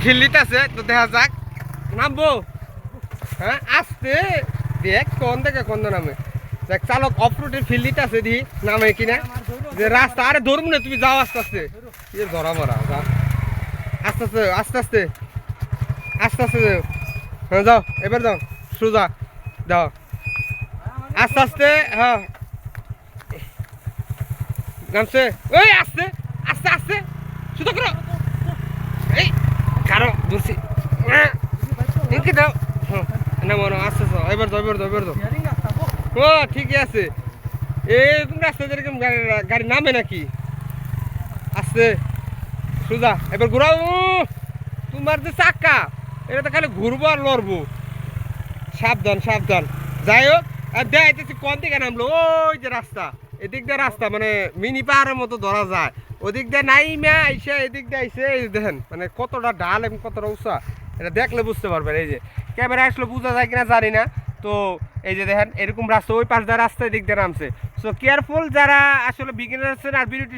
ফিল্ডিত আছে তো দেখা যাক নামবো হ্যাঁ আসতে দেখ কোন থেকে কোন নামে দেখ চালক অফ রোডের ফিল্ডিত আছে দি নামে কিনা যে রাস্তা আরে ধরুন না তুমি যাও আস্তে আস্তে এ ধরা মরা যা আস্তে আস্তে আস্তে আস্তে আস্তে আস্তে হ্যাঁ যাও এবার যাও সোজা যাও আস্তে আস্তে হ্যাঁ নামছে ওই আস্তে আস্তে আস্তে সুতো করো এই কারো দূরছি ইনকে দাও না মনে আস্তে আস্তে এবার যাও এবার যাও এবার যাও ও ঠিকই আছে এরকম রাস্তা যেরকম গাড়ি নামে নাকি আস্তে সোজা এবার ঘুরাও তোমার যে চাক্কা এটা তো খালি ঘুরবো আর লড়বো সাবধান সাবধান যাই হোক আর দেখাইতেছি কোন দিকে নামলো ওই যে রাস্তা এদিক দিয়ে রাস্তা মানে মিনি পাহাড়ের মতো ধরা যায় ওদিক দিয়ে নাইমা আইসে এদিক দিয়ে আইসে এই দেখেন মানে কতটা ডাল এবং কতটা উঁচা এটা দেখলে বুঝতে পারবেন এই যে ক্যামেরা আসলে বোঝা যায় কিনা জানি না তো এই যে দেখেন এরকম রাস্তা ওই পাশ দিয়ে রাস্তা এদিক দিয়ে নামছে সো কেয়ারফুল যারা আসলে বিগিনার আছেন আর ভিডিওটি